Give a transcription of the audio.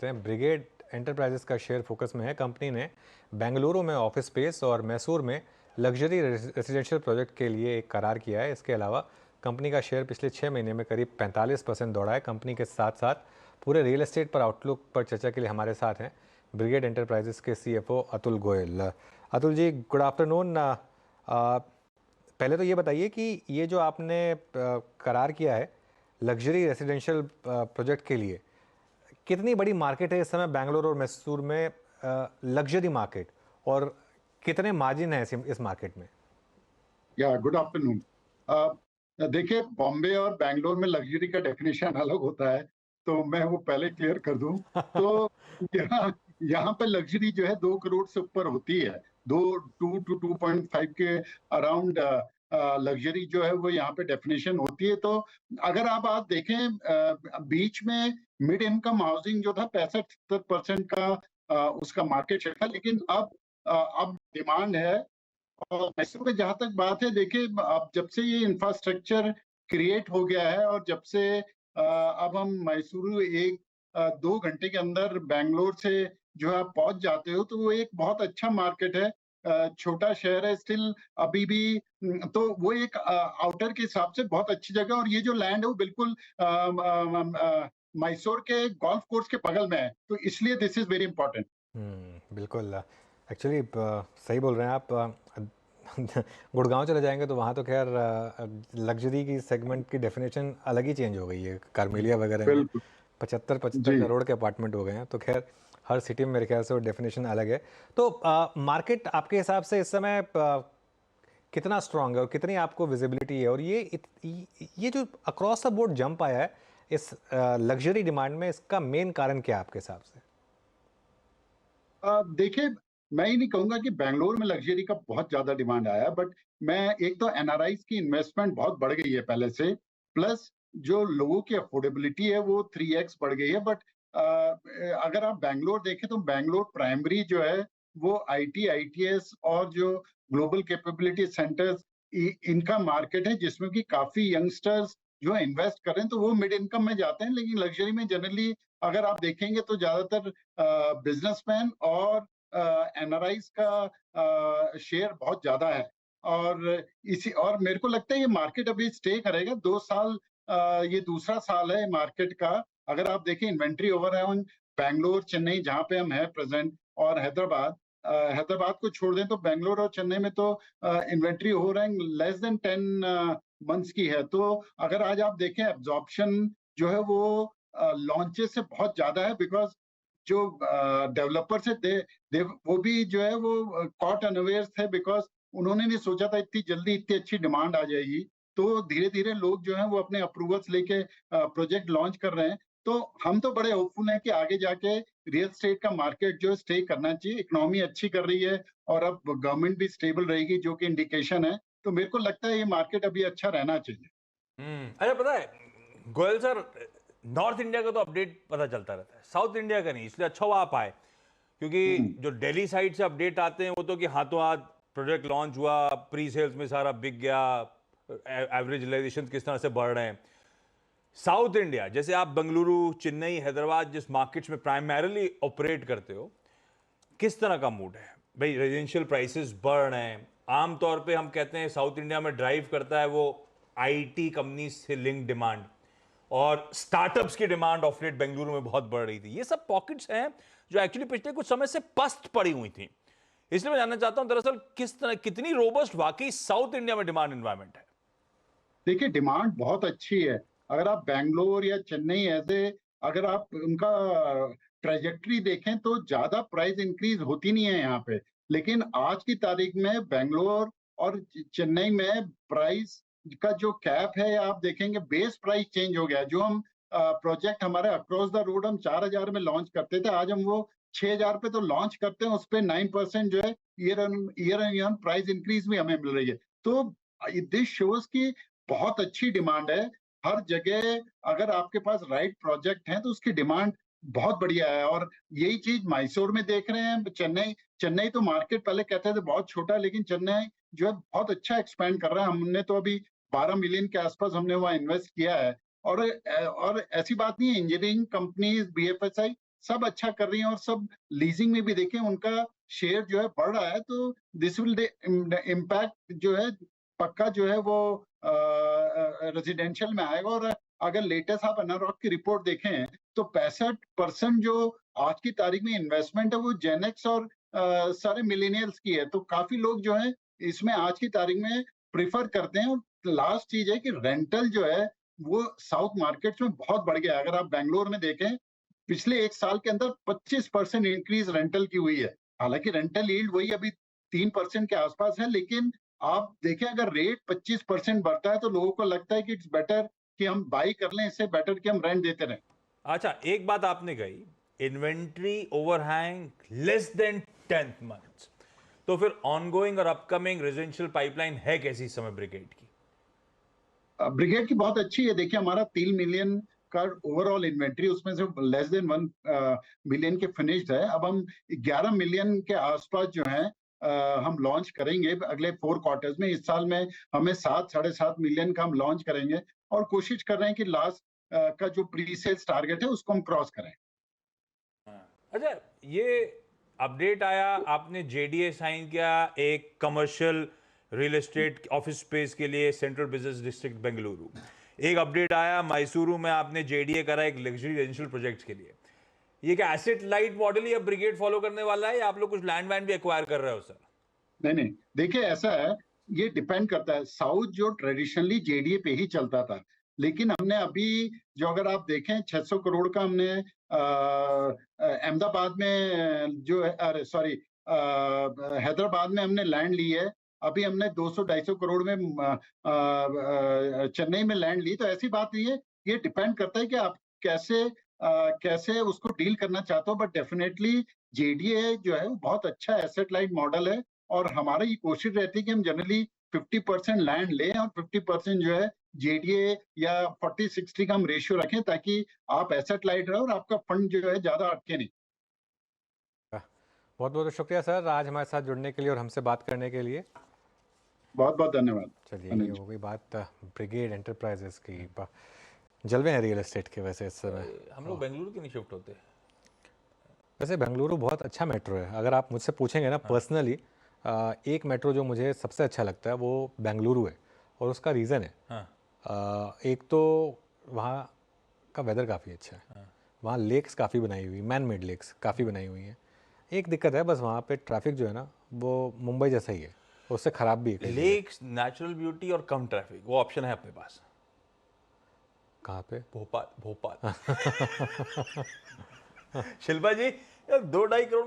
करते हैं। Brigade enterprises का शेयर फोकस में है। कंपनी ने बेंगलुरु में ऑफिस स्पेस और मैसूर में लग्जरी रेजिडेंशियल प्रोजेक्ट के लिए एक करार किया है। इसके अलावा कंपनी का शेयर पिछले 6 महीने में करीब 45% दौड़ा है। कंपनी के साथ साथ पूरे रियल एस्टेट पर आउटलुक पर चर्चा के लिए हमारे साथ हैं ब्रिगेड एंटरप्राइजेस के CFO Atul Goyal. Atul ji, good afternoon. पहले तो ये बताइए कि ये जो आपने करार किया है लग्जरी रेजिडेंशियल प्रोजेक्ट के लिए, कितनी बड़ी मार्केट है इस समय बेंगलुरु और मैसूर में लग्जरी मार्केट, और कितने मार्जिन है इस मार्केट में? Good afternoon. देखिए, बॉम्बे और बैंगलोर में लग्जरी का डेफिनेशन अलग होता है, तो मैं वो पहले क्लियर कर दूं। तो यहाँ यहाँ पे लग्जरी जो है 2 करोड़ से ऊपर होती है। 2 to 2.5 के अराउंड लग्जरी जो है वो यहाँ पे डेफिनेशन होती है। तो अगर आप देखें, बीच में मिड इनकम हाउसिंग जो था 65-70% का उसका मार्केट शेयर था, लेकिन अब डिमांड है। और मैसूर में जहां तक बात है, देखिए, अब जब से ये इंफ्रास्ट्रक्चर क्रिएट हो गया है और जब से अब हम मैसूर 1-2 घंटे के अंदर बैंगलोर से जो है आप पहुंच जाते हो, तो वो एक बहुत अच्छा मार्केट है। छोटा शहर है स्टिल अभी भी, तो वो एक आउटर के हिसाब से बहुत अच्छी जगह। और ये जो लैंड है वो बिल्कुल मैसूर के गोल्फ कोर्स के बगल में है, तो इसलिए दिस इज वेरी इंपॉर्टेंट। बिल्कुल। एक्चुअली सही बोल रहे हैं आप। गुड़गांव चले जाएंगे तो वहाँ तो खैर लग्जरी की सेगमेंट की डेफिनेशन अलग ही चेंज हो गई है। कार्मेलिया वगैरह में बिल्कुल 75 जी। करोड़ के अपार्टमेंट हो गए हैं, तो खैर हर सिटी में मेरे ख्याल से वो डेफिनेशन अलग है। तो मार्केट आपके हिसाब से इस समय कितना स्ट्रांग है और कितनी आपको विजिबिलिटी है, और ये जो अक्रॉस द बोर्ड जंप आया है इस लग्जरी डिमांड में, इसका मेन कारण क्या है आपके हिसाब से? देखिए, मैं ही नहीं कहूंगा कि बैंगलोर में लग्जरी का बहुत ज्यादा डिमांड आया, बट मैं एक तो एनआरआईज की इन्वेस्टमेंट बहुत बढ़ गई है पहले से, प्लस जो लोगों की अफोर्डेबिलिटी है वो 3x बढ़ गई है। बट अगर आप बैंगलोर देखें तो बैंगलोर प्राइमरी जो है वो आईटी, आईटीएस और जो ग्लोबल कैपेबिलिटी सेंटर्स, इनका मार्केट है, जिसमें कि काफी यंगस्टर्स जो इन्वेस्ट कर रहे हैं, तो वो मिड इनकम में जाते हैं। लेकिन लग्जरी में जनरली अगर आप देखेंगे तो ज्यादातर बिजनेसमैन और एनआरआईज का शेयर बहुत ज्यादा है। और मेरे को लगता है ये मार्केट अभी स्टे करेगा 2 साल। ये दूसरा साल है मार्केट का। अगर आप देखें इन्वेंट्री ओवर है उन बैंगलोर, चेन्नई जहां पे हम है प्रेजेंट, और हैदराबाद। हैदराबाद को छोड़ दें तो बैंगलोर और चेन्नई में तो इन्वेंट्री ओवर है लेस देन 10 मंथ्स की है। तो अगर आज आप देखें एब्जॉर्प्शन जो है वो लॉन्चेस से बहुत ज्यादा है, बिकॉज जो डेवलपर्स है वो भी जो है वो कॉट अनअवेयर थे, बिकॉज उन्होंने नहीं सोचा था इतनी जल्दी इतनी अच्छी डिमांड आ जाएगी। तो धीरे धीरे लोग जो है वो अपने अप्रूवल्स लेके प्रोजेक्ट लॉन्च कर रहे हैं। तो हम तो बड़े होपफुल हैं कि आगे जाके रियल एस्टेट का मार्केट जो स्टे करना चाहिए। इकोनॉमी अच्छी कर रही है और अब गवर्नमेंट भी स्टेबल रहेगी, जो कि इंडिकेशन है। तो मेरे को लगता है ये मार्केट अभी अच्छा रहना चाहिए। अच्छा, पता है गोयल सर, नॉर्थ इंडिया का तो अपडेट पता चलता रहता है, साउथ इंडिया का नहीं, इसलिए अच्छा हुआ आप आए। क्योंकि जो दिल्ली साइड से अपडेट आते हैं वो तो कि हाथों हाथ प्रोजेक्ट लॉन्च हुआ, प्री सेल्स में सारा बिक गया, एवरेज रियलाइजेशन किस तरह से बढ़ रहे हैं। साउथ इंडिया जैसे आप बेंगलुरु, चेन्नई, हैदराबाद जिस मार्केट्स में प्राइमरीली ऑपरेट करते हो, किस तरह का मूड है भाई? रेजिडेंशियल प्राइसेस बढ़ रहे हैं, आमतौर पे हम कहते हैं साउथ इंडिया में ड्राइव करता है वो आईटी कंपनी से लिंक डिमांड, और स्टार्टअप्स की डिमांड ऑफ लेट बेंगलुरु में बहुत बढ़ रही थी। ये सब पॉकेट्स हैं जो एक्चुअली पिछले कुछ समय से पस्त पड़ी हुई थी। इसलिए मैं जानना चाहता हूं दरअसल कितनी रोबस्ट वाकई साउथ इंडिया में डिमांड एनवायरनमेंट है। देखिए, डिमांड बहुत अच्छी है। अगर आप बैंगलोर या चेन्नई अगर आप उनका ट्रेजेक्ट्री देखें तो ज्यादा प्राइस इंक्रीज होती नहीं है यहाँ पे। लेकिन आज की तारीख में बैंगलोर और चेन्नई में प्राइस का जो कैप है, आप देखेंगे बेस प्राइस चेंज हो गया। जो हम प्रोजेक्ट हमारे अक्रॉस द रोड हम 4,000 में लॉन्च करते थे, आज हम वो 6,000 पे तो लॉन्च करते हैं। उस पर 9% जो है ईयर प्राइस इंक्रीज भी हमें मिल रही है। तो दिस शोज की बहुत अच्छी डिमांड है हर जगह। अगर आपके पास राइट प्रोजेक्ट है तो उसकी डिमांड बहुत बढ़िया है। और यही चीज मैसूर में देख रहे हैं। चेन्नई तो मार्केट पहले कहते थे बहुत छोटा, लेकिन चेन्नई जो है बहुत अच्छा एक्सपेंड कर रहा है। हमने तो अभी 12 मिलियन के आसपास हमने वहाँ इन्वेस्ट किया है। और ऐसी बात नहीं है, इंजीनियरिंग कंपनीज, बीएफएसआई सब अच्छा कर रही हैं और सब लीजिंग में भी देखें उनका शेयर जो है बढ़ रहा है, तो दिस विल इम्पैक्ट जो है पक्का जो है वो रेजिडेंशियल में आएगा। और अगर लेटेस्ट आप एनारॉक की रिपोर्ट देखें तो 65% जो आज की तारीख में इन्वेस्टमेंट है वो जेनेक्स और सारे मिलेनियल्स की है। तो काफी लोग जो है इसमें आज की तारीख में प्रिफर करते हैं। और लास्ट चीज है कि रेंटल जो है वो साउथ मार्केट्स में बहुत बढ़ गया है। अगर आप बैंगलोर में देखें पिछले एक साल के अंदर 25% इंक्रीज रेंटल की हुई है। हालांकि रेंटल यील्ड वही अभी 3% के आसपास है, लेकिन आप देखें अगर रेट 25% बढ़ता है तो लोगों को लगता है कि इट्स बेटर कि हम बाई कर लें, इससे बेटर कि हम रेंट देते रहें। अच्छा, एक बात आपने कही, inventory overhang less than 10 months, तो फिर ऑनगोइंग और अपकमिंग रेजिडेंशियल पाइपलाइन है कैसी इस समय ब्रिगेड की? ब्रिगेड की बहुत अच्छी है। देखिए हमारा 3 मिलियन का ओवरऑल इन्वेंट्री, उसमें से लेस देन 1 मिलियन के फिनिश्ड है। अब हम 11 मिलियन के आसपास जो है हम लॉन्च करेंगे अगले 4 क्वार्टर्स में। इस साल में हमें 7-7.5 मिलियन का हम लॉन्च करेंगे और कोशिश कर रहे हैं कि लास्ट का जो प्री सेल्स टारगेट है उसको हम क्रॉस करें। अच्छा, ये अपडेट आया, आपने जेडीए साइन किया एक commercial real estate office space के लिए सेंट्रल बिजनेस डिस्ट्रिक्ट बेंगलुरु। एक अपडेट आया मैसूरू में आपने जेडीए करा एक लग्जरी रेजिडेंशियल प्रोजेक्ट के लिए। ये क्या एसेट लाइट मॉडल या ब्रिगेड फॉलो करने वाला है, या आप लोग कुछ लैंड वैंड भी एक्वायर कर रहे हो सर? नहीं, देखिए ऐसा है, ये डिपेंड करता है। साउथ जो ट्रेडिशनली जेडीए पे ही चलता था, लेकिन हमने अभी जो अगर आप देखें 600 करोड़ का हमने अहमदाबाद में जो है, अरे सॉरी, हैदराबाद में हमने लैंड ली है। अभी हमने 200-250 करोड़ में चेन्नई में लैंड ली। तो ऐसी बात नहीं है, ये डिपेंड करता है कि आप कैसे उसको डील करना चाहते हो। बट डेफिनेटली जेडीए जो है वो बहुत अच्छा एसेट लाइट मॉडल है और हमारी ये कोशिश रहती है कि हम जनरली 50% लैंड लें और 50% जो है जेडीए या 40-60 का हम रेशियो रखें, ताकि आप एसेट लाइट रहो और आपका फंड जो है ज्यादा अटके नहीं। बहुत बहुत शुक्रिया सर आज हमारे साथ जुड़ने के लिए और हमसे बात करने के लिए। बहुत बहुत धन्यवाद। चलिए, ये अनुज। हो गई बात ब्रिगेड एंटरप्राइजेस की। जलवे हैं रियल एस्टेट के वैसे इस समय। हम लोग बेंगलुरु क्यों नहीं शिफ्ट होते? वैसे बेंगलुरु बहुत अच्छा मेट्रो है। अगर आप मुझसे पूछेंगे ना पर्सनली, एक मेट्रो जो मुझे सबसे अच्छा लगता है वो बेंगलुरु है और उसका रीज़न है। हाँ। एक तो वहाँ का वेदर काफ़ी अच्छा है। वहाँ लेक्स काफ़ी बनाई हुई, मैन मेड लेक्स काफ़ी बनाई हुई हैं। एक दिक्कत है बस वहाँ पे ट्रैफिक जो है ना वो मुंबई जैसा ही है, उससे ख़राब भी है कई जगह। लेक्स, नेचुरल ब्यूटी और कम ट्रैफिक, वो ऑप्शन है अपने पास। कहाँ पे? भोपाल। भोपाल। शिल्पा जी, यार 2-2.5 करोड़